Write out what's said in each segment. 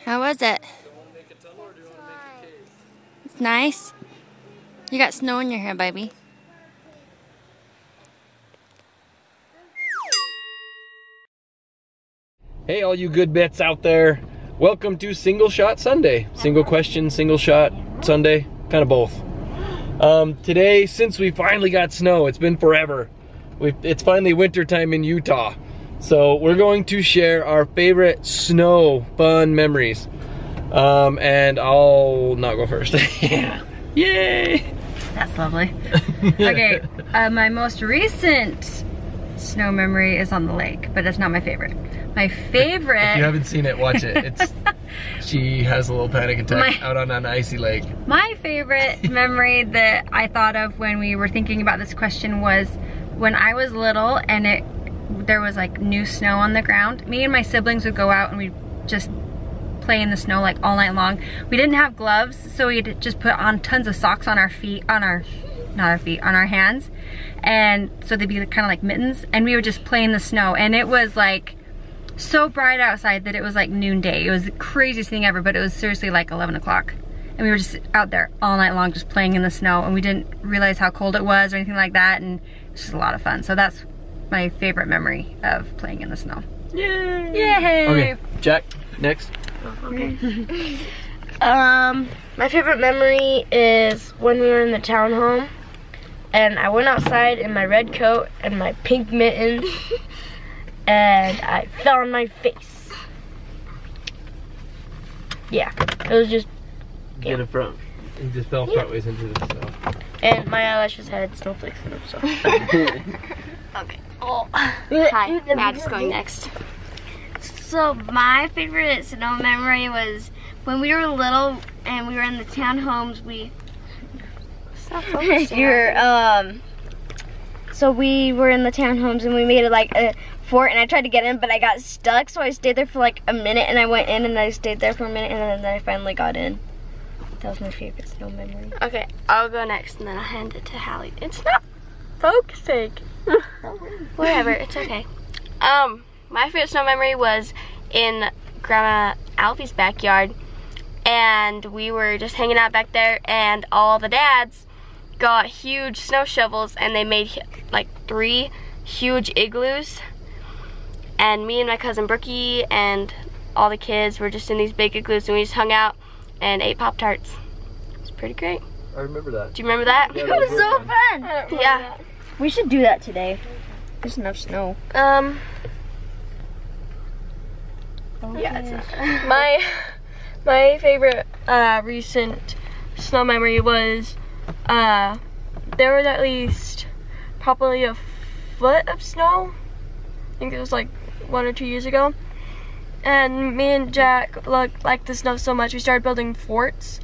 How was it? It's nice. You got snow in your hair, baby. Hey, all you good bits out there. Welcome to Single Shot Sunday. Single question, single shot Sunday, kind of both. Today, since we finally got snow, it's been forever. It's finally winter time in Utah. So we're going to share our favorite snow fun memories. And I'll not go first. Yay! That's lovely. Okay, my most recent snow memory is on the lake, but it's not my favorite. My favorite... If you haven't seen it, watch it. She has a little panic attack out on an icy lake. My favorite memory that I thought of when we were thinking about this question was when I was little and there was like new snow on the ground. Me and my siblings would go out and we'd just play in the snow like all night long. We didn't have gloves, so we'd just put on tons of socks on our feet, on our hands. And so they'd be kind of like mittens, and we would just play in the snow. And it was like so bright outside that it was like noonday. It was the craziest thing ever, but it was seriously like 11 o'clock. And we were just out there all night long just playing in the snow, and we didn't realize how cold it was or anything like that, and it was just a lot of fun. So that's my favorite memory of playing in the snow. Yay! Yay! Okay, Jack, next. Okay. My favorite memory is when we were in the townhome and I went outside in my red coat and my pink mittens and I fell on my face. Yeah, it was just... Get in front. He just fell frontways into the snow. And my eyelashes had snowflakes in them, so... Okay. Oh. Hi, Matt is going next. So my favorite snow memory was when we were little and we were in the townhomes. So we were in the townhomes and we made it like a fort, and I tried to get in, but I got stuck. So I stayed there for like a minute, and I went in and I stayed there for a minute, and then I finally got in. That was my favorite snow memory. Okay, I'll go next, and then I'll hand it to Hallie. It's not focusing. Whatever, it's okay. My favorite snow memory was in Grandma Alfie's backyard, and we were just hanging out back there, and all the dads got huge snow shovels, and they made like 3 huge igloos, and me and my cousin Brookie and all the kids were just in these big igloos, and we just hung out and ate Pop-Tarts. It was pretty great. I remember that. Do you remember that? Yeah, it was so fun. Yeah. That. We should do that today. There's enough snow. Yeah, it's not. My favorite recent snow memory was there was at least probably a foot of snow. I think it was like 1 or 2 years ago. And me and Jack liked the snow so much we started building forts.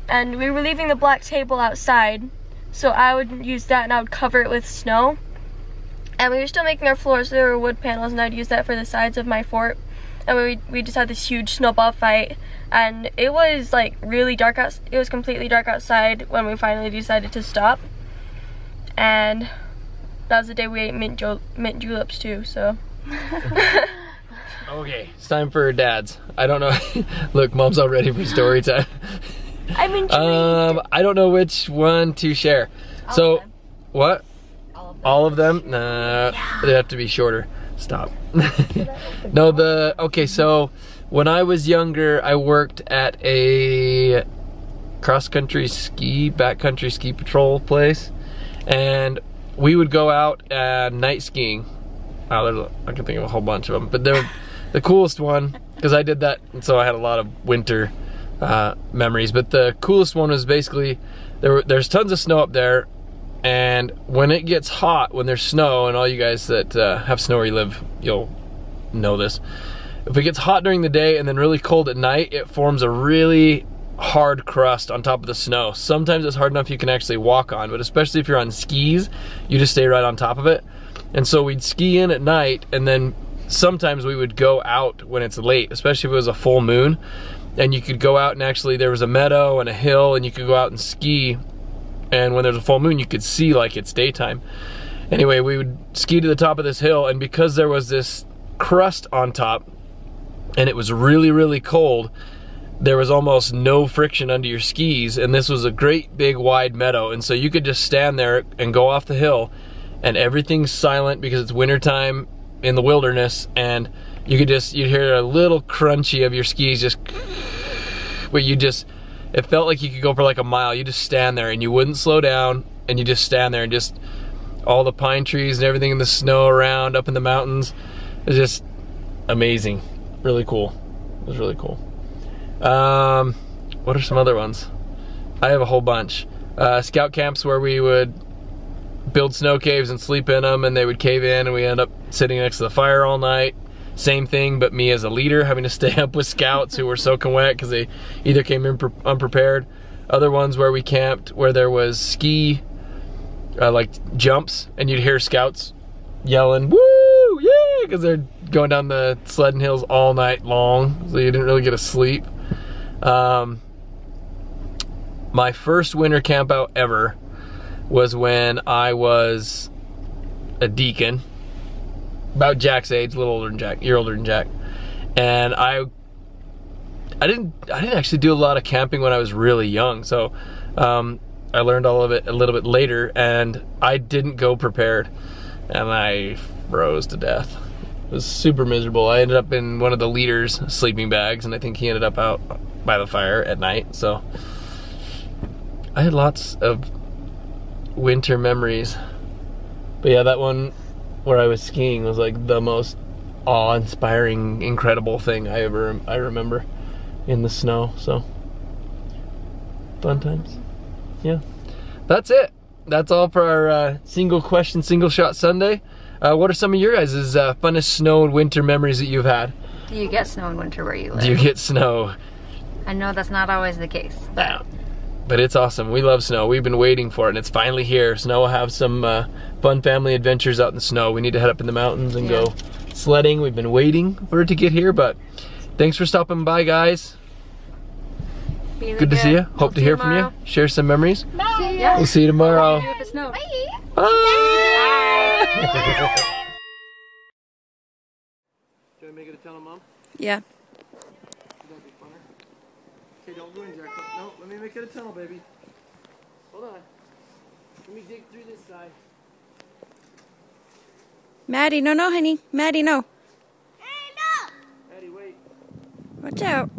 And we were leaving the black table outside, so I would use that and I would cover it with snow. And we were still making our floors, so there were wood panels, and I'd use that for the sides of my fort. And we just had this huge snowball fight, and it was like really dark out. It was completely dark outside when we finally decided to stop. And that was the day we ate mint juleps too. So. Okay, it's time for dads. I don't know. Look, Mom's all ready for story time. I'm intrigued. I don't know which one to share. So, what? All of them? Nah, they have to be shorter. Stop. No, okay, so when I was younger, I worked at a cross-country backcountry ski patrol place, and we would go out night skiing. Wow, I can think of a whole bunch of them, but the coolest one, because I did that, and so I had a lot of winter memories, but the coolest one was basically, there's tons of snow up there, and when it gets hot, when there's snow, and all you guys that have snow where you live, you'll know this. If it gets hot during the day and then really cold at night, it forms a really hard crust on top of the snow. Sometimes it's hard enough you can actually walk on, but especially if you're on skis, you just stay right on top of it. And so we'd ski in at night, and then sometimes we would go out when it's late, especially if it was a full moon, and you could go out and actually, there was a meadow and a hill, and you could go out and ski. And when there's a full moon, you could see like it's daytime. Anyway, we would ski to the top of this hill, and because there was this crust on top, and it was really, really cold, there was almost no friction under your skis, and this was a great big wide meadow, and so you could just stand there and go off the hill and everything's silent because it's wintertime in the wilderness, and you'd hear a little crunchy of your skis just, but it felt like you could go for like a mile. You just stand there and you wouldn't slow down, and you just stand there and just all the pine trees and everything in the snow around up in the mountains. It's just amazing. Really cool. It was really cool. What are some other ones? I have a whole bunch. Scout camps where we would build snow caves and sleep in them, and they would cave in, and we end up sitting next to the fire all night. Same thing, but me as a leader having to stay up with scouts who were soaking wet because they either came in unprepared. Other ones where we camped where there was ski like jumps, and you'd hear scouts yelling, "Woo! Yeah!" because they're going down the sledding hills all night long, so you didn't really get to sleep. My first winter camp out ever was when I was a deacon, about Jack's age, a little older than Jack, a year older than Jack, and I didn't actually do a lot of camping when I was really young, so I learned all of it a little bit later, and I didn't go prepared, and I froze to death. It was super miserable. I ended up in one of the leaders' sleeping bags, and I think he ended up out by the fire at night, so I had lots of winter memories. But yeah, that one where I was skiing was like the most awe-inspiring, incredible thing I remember in the snow, so fun times. Yeah, that's it. That's all for our single question, single shot Sunday. What are some of your guys' funnest snow and winter memories that you've had? Do you get snow in winter where you live? Do you get snow? I know that's not always the case. But it's awesome. We love snow. We've been waiting for it, and it's finally here. Snow will have some fun family adventures out in the snow. We need to head up in the mountains and go sledding. We've been waiting for it to get here, but thanks for stopping by, guys. Good to see you. Hope to hear from you. Share some memories. Bye. Yeah. We'll see you tomorrow. If it snows. Bye. Bye. Should I make it a tunnel, Mom? Yeah. That'd be funner. Okay, don't go in, Jack. No, let me make it a tunnel, baby. Hold on. Let me dig through this side. Maddie, no, honey. Maddie, no. Hey, no! Maddie, wait. Watch out.